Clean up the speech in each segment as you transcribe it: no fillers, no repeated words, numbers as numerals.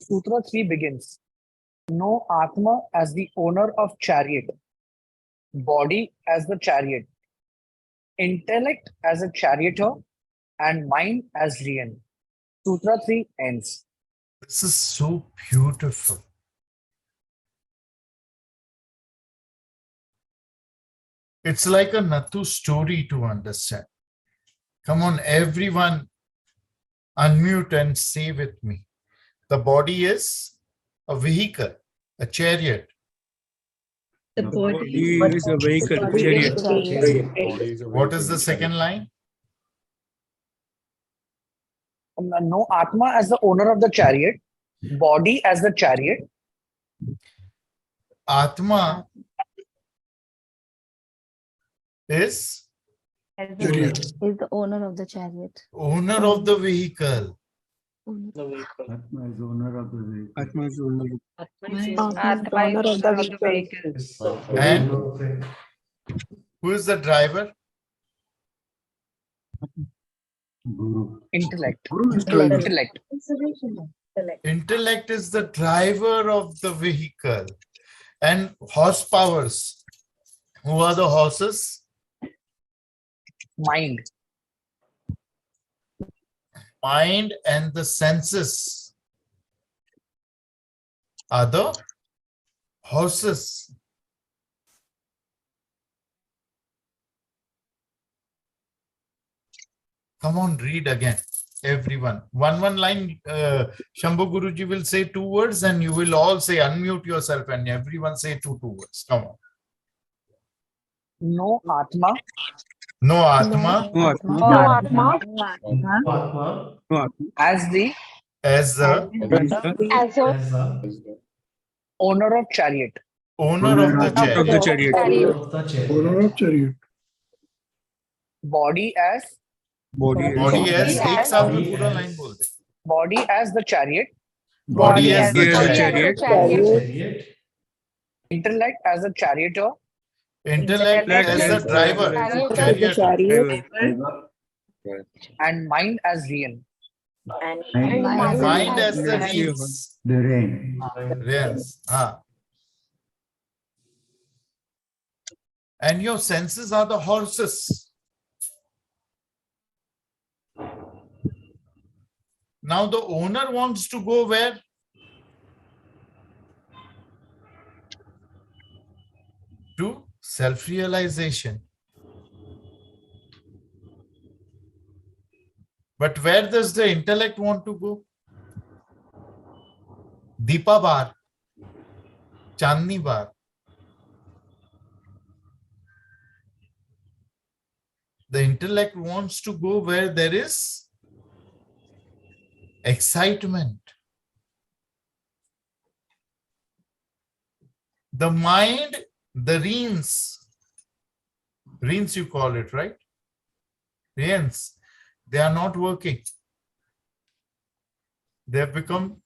Sutra 3 begins. Know Atma as the owner of chariot, body as the chariot, intellect as a charioteer, and mind as Riyan. Sutra 3 ends. This is so beautiful. It's like a Nathu story to understand. Come on, everyone, unmute and say with me. The body is a vehicle, a chariot. The body is a vehicle, chariot. What is the second line? Know Atma as the owner of the chariot, body as the chariot, Atma is Chariot. Is the owner of the chariot. owner of the vehicle. Atma is owner of the vehicle. Atma is owner. Owner of the vehicle. And who is the driver? Guru. intellect. Guru is driver. Intellect. Intellect is the driver of the vehicle. And horsepowers. Who are the horses? Mind. Mind and the senses are the horses. Come on, read again, everyone. One line, Shambhu Guruji will say 2 words and you will all say, unmute yourself and everyone say two words. Come on. Know Atma No Atma No Atma. as the as the owner of chariot, owner of the Of the chariot. chariot. Owner of chariot. body as Body. Body as एक साथ में पूरा line बोल दे. body as the chariot, Body as the chariot. chariot. intellect as a charioteer, Intellect as the driver. Chariot. and mind as Riyan. And mind as the reins. The rain. Reins. And your senses are the horses. Now the owner wants to go where? To self-realization. But where does the intellect want to go? Deepa bar, Chandni bar. The intellect wants to go where there is excitement. The mind, the reins you call it, right? Reins, they are not working. They have become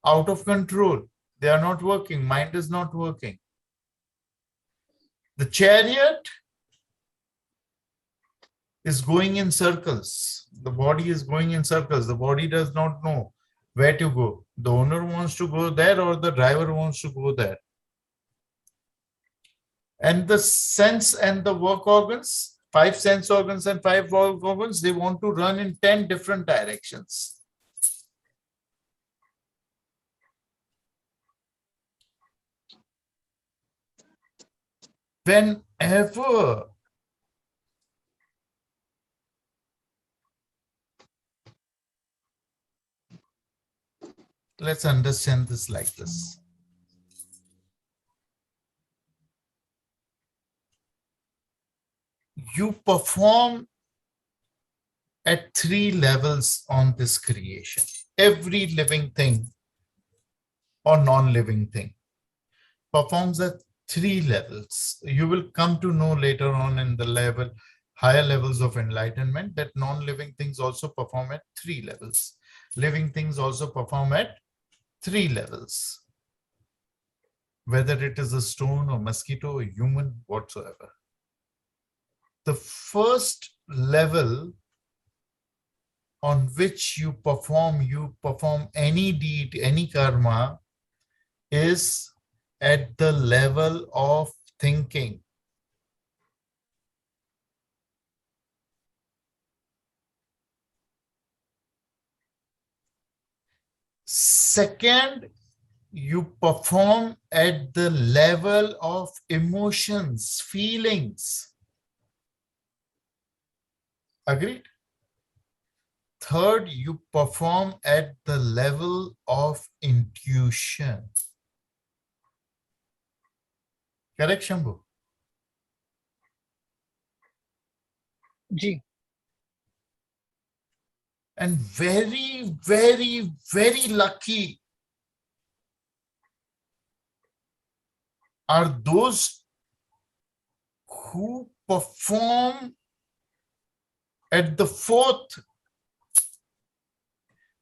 out of control. They are not working. Mind is not working. The chariot is going in circles. The body is going in circles. The body does not know where to go. The owner wants to go there or the driver wants to go there. And the sense and the work organs, 5 sense organs and 5 work organs, they want to run in 10 different directions. Whenever let's understand this like this. You perform at 3 levels on this creation. Every living thing or non-living thing performs at 3 levels. You will come to know later on in the higher levels of enlightenment that non-living things also perform at 3 levels. Living things also perform at 3 levels. Whether it is a stone or mosquito or human, whatsoever. The first level on which you perform any deed, any karma, is at the level of thinking. Second, you perform at the level of emotions, feelings. Agreed? Third, you perform at the level of intuition. Correct, Shambhu? Ji. And very, very, very lucky are those who perform at the fourth,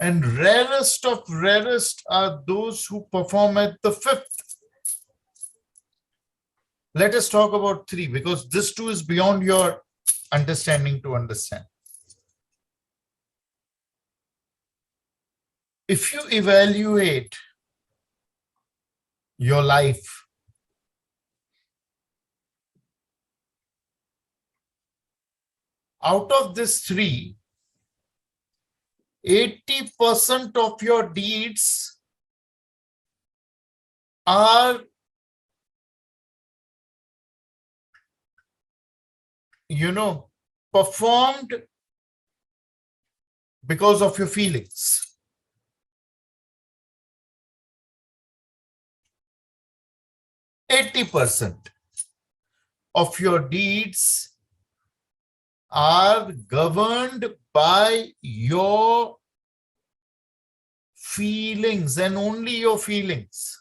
and rarest of rarest are those who perform at the fifth. Let us talk about three, because this too is beyond your understanding to understand. If you evaluate your life, out of this three, 80% of your deeds are, performed because of your feelings. %80 of your deeds are governed by your feelings and only your feelings.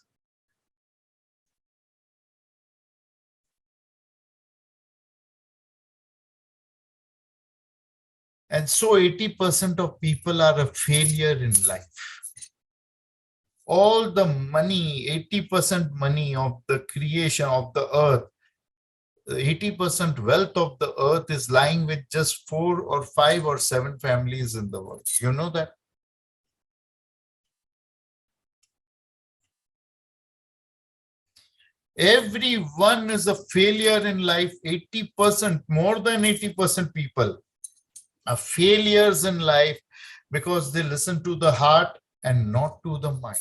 And so 80% of people are a failure in life. All the money, 80% money of the creation of the earth, 80% wealth of the earth is lying with just 4 or 5 or 7 families in the world. You know that? Everyone is a failure in life. 80%, more than 80% people are failures in life because they listen to the heart and not to the mind.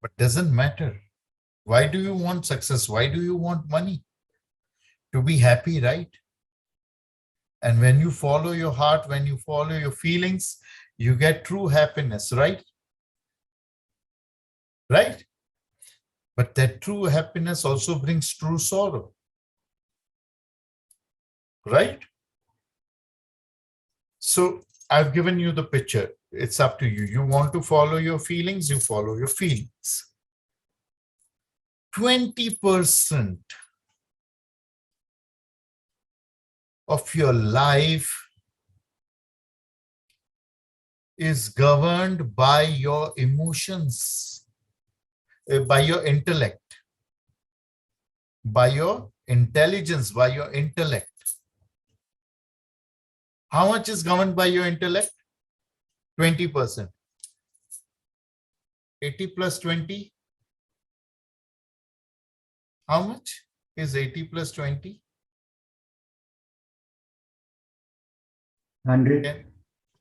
But doesn't matter. Why do you want success? Why do you want money? To be happy, right? And when you follow your heart, when you follow your feelings, you get true happiness, right? Right? But that true happiness also brings true sorrow. Right? So I've given you the picture. It's up to you. You want to follow your feelings, you follow your feelings. 20% of your life is governed by your emotions, by your intellect, by your intelligence, by your intellect. How much is governed by your intellect? 20%. 80 plus 20? How much is 80 plus 20? 100.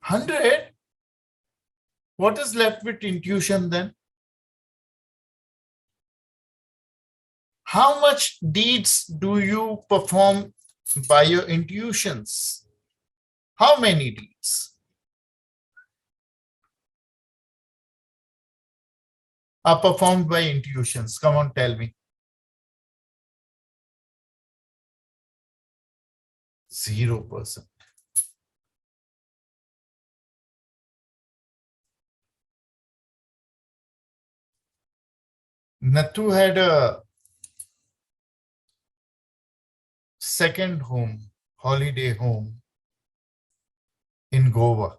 100? What is left with intuition then? How much deeds do you perform by your intuitions? How many deeds are performed by intuitions? Come on, tell me. 0%. Nathu had a second home, holiday home in Goa.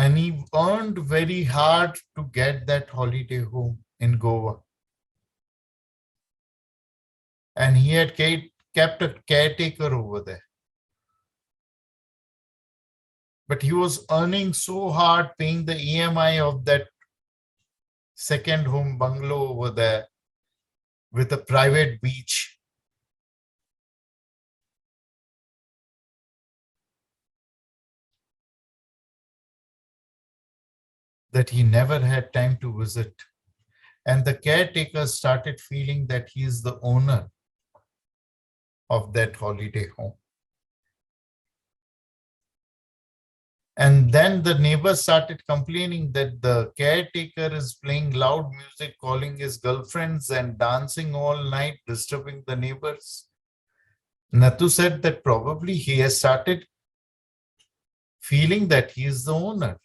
And he earned very hard to get that holiday home in Goa. And he had kept a caretaker over there. But he was earning so hard, paying the EMI of that second home bungalow over there with a private beach. That he never had time to visit. And the caretaker started feeling that he is the owner of that holiday home. And then the neighbors started complaining that the caretaker is playing loud music, calling his girlfriends and dancing all night, disturbing the neighbors. Nathu said that probably he has started feeling that he is the owner.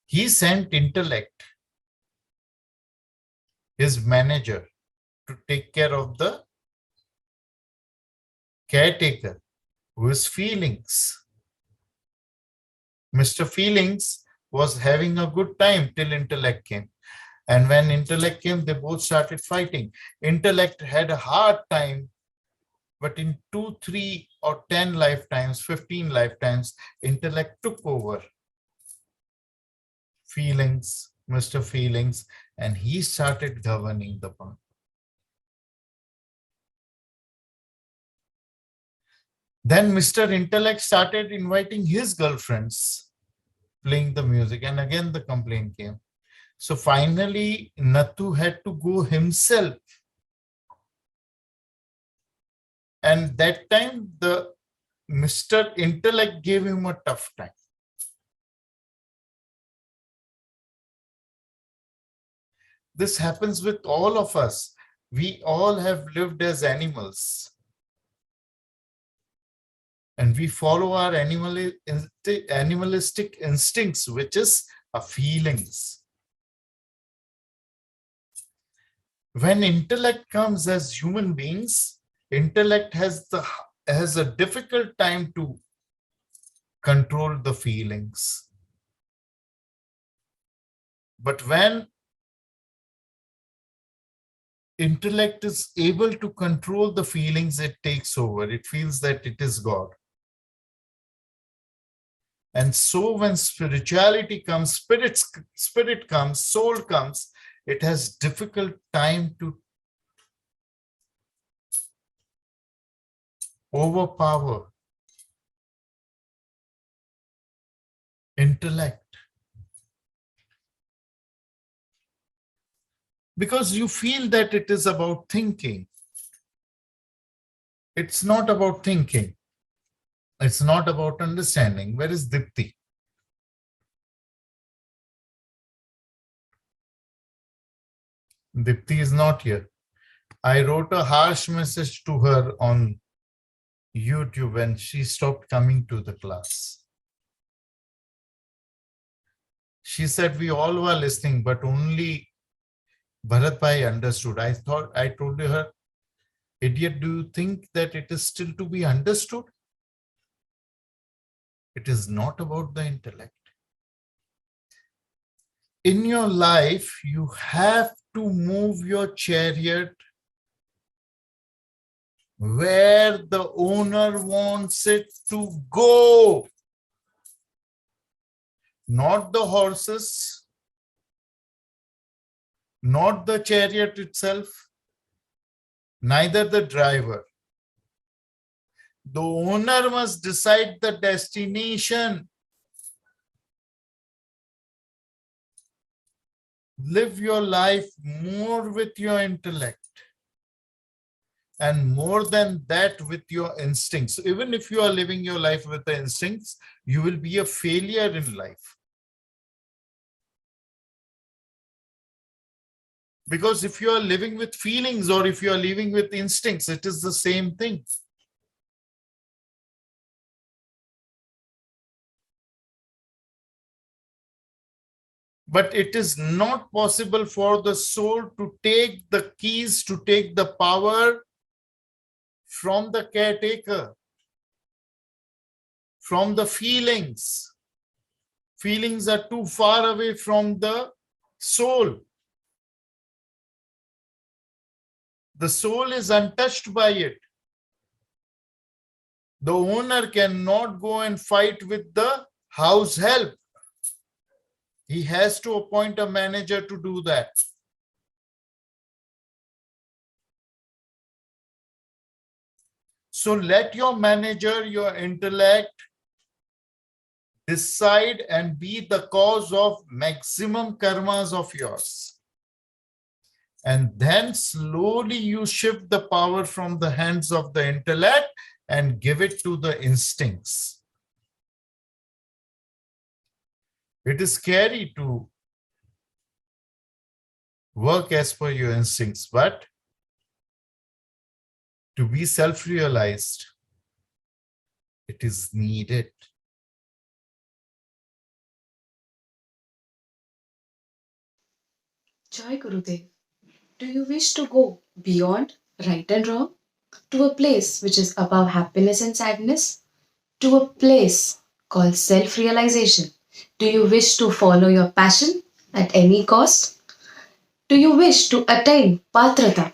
He sent Intellect, his manager, to take care of the caretaker, who is Feelings. Mr. Feelings was having a good time till Intellect came. And when Intellect came, they both started fighting. Intellect had a hard time, but in 2, 3, or 10 lifetimes, 15 lifetimes, Intellect took over Feelings, Mr. Feelings, and he started governing the band. Then Mr. Intellect started inviting his girlfriends, playing the music, and again the complaint came. So finally, Nathu had to go himself. And that time, the Mr. Intellect gave him a tough time. This happens with all of us. We all have lived as animals. And we follow our animalistic instincts, which is our feelings. When intellect comes as human beings, intellect has a difficult time to control the feelings. But when intellect is able to control the feelings, it takes over. It feels that it is God. And so when spirituality comes, spirit comes, soul comes, it has difficult time to overpower intellect. Because you feel that it is about thinking. It's not about thinking. It's not about understanding. Where is Dipti? Dipti is not here. I wrote a harsh message to her on YouTube and she stopped coming to the class. She said we all were listening, but only Bharat Bhai understood. I told her, idiot, do you think that it is still to be understood? It is not about the intellect. In your life, you have to move your chariot where the owner wants it to go. Not the horses, not the chariot itself, neither the driver. The owner must decide the destination. Live your life more with your intellect. And more than that, with your instincts. Even if you are living your life with the instincts, you will be a failure in life. Because if you are living with feelings or if you are living with instincts, it is the same thing. But it is not possible for the soul to take the keys, to take the power from the caretaker, from the feelings. feelings are too far away from the soul. The soul is untouched by it. The owner cannot go and fight with the house help. He has to appoint a manager to do that. So let your manager, your intellect, decide and be the cause of maximum karmas of yours. And then slowly you shift the power from the hands of the intellect and give it to the instincts. It is scary to work as per your instincts, but to be self-realized, it is needed. Jai Gurudev, do you wish to go beyond right and wrong to a place which is above happiness and sadness, to a place called self realization? Do you wish to follow your passion at any cost? Do you wish to attain patrata?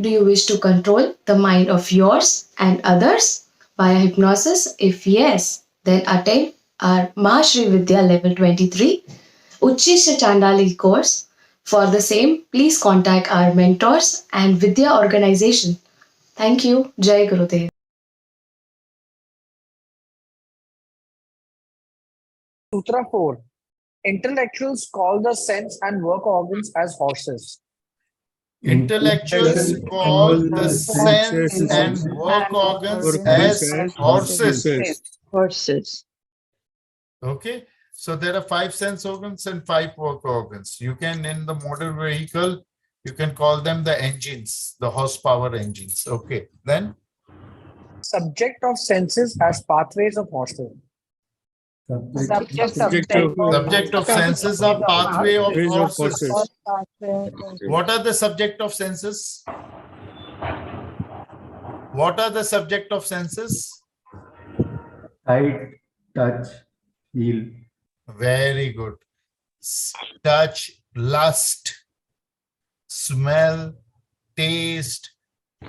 Do you wish to control the mind of yours and others via hypnosis? If yes, then attain our Mahashri Vidya level 23 Uchisha Chandali course. For the same, please contact our mentors and Vidya organization. Thank you. Jai Gurudev. Sutra 4. Intellectuals call the sense and work organs as horses. Intellectuals call the sense and work organs as horses. Horses. Okay, so there are 5 sense organs and 5 work organs. You can, in the motor vehicle, you can call them the engines, the horsepower engines. Okay, then Subject of senses as pathways of horses. subject of senses are pathway of horses. What are the subject of senses? What are the subject of senses? Sight, touch, feel. Very good. Touch, lust, smell, taste,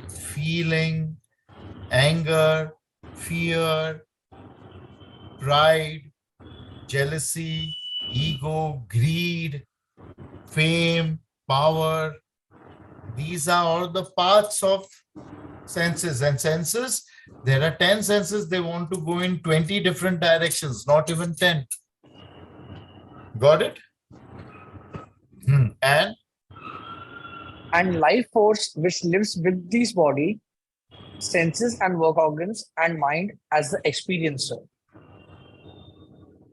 feeling, anger, fear, pride, jealousy, ego, greed, fame, power. These are all the parts of senses. And senses, there are 10 senses. They want to go in 20 different directions, not even 10. Got it? And life force which lives with this body, senses and work organs, and mind as the experiencer.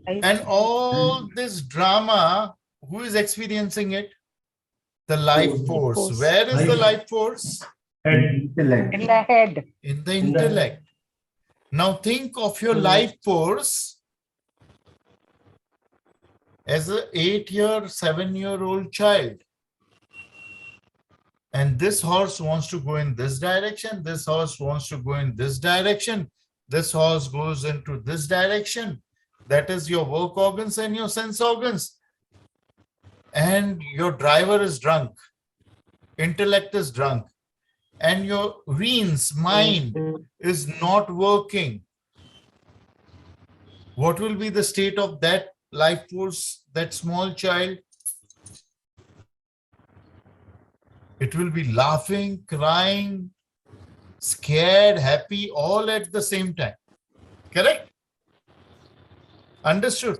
And all this drama, who is experiencing it? The life force. Where is the life force? Intellect. In the head. In the intellect. Now think of your life force as an 8-year, 7-year-old child. And this horse wants to go in this direction. This horse wants to go in this direction. This horse goes into this direction. That is your work organs and your sense organs. And your driver is drunk. Intellect is drunk. And your reins, mind, is not working. What will be the state of that life force, that small child? It will be laughing, crying, scared, happy, all at the same time. Correct? Understood?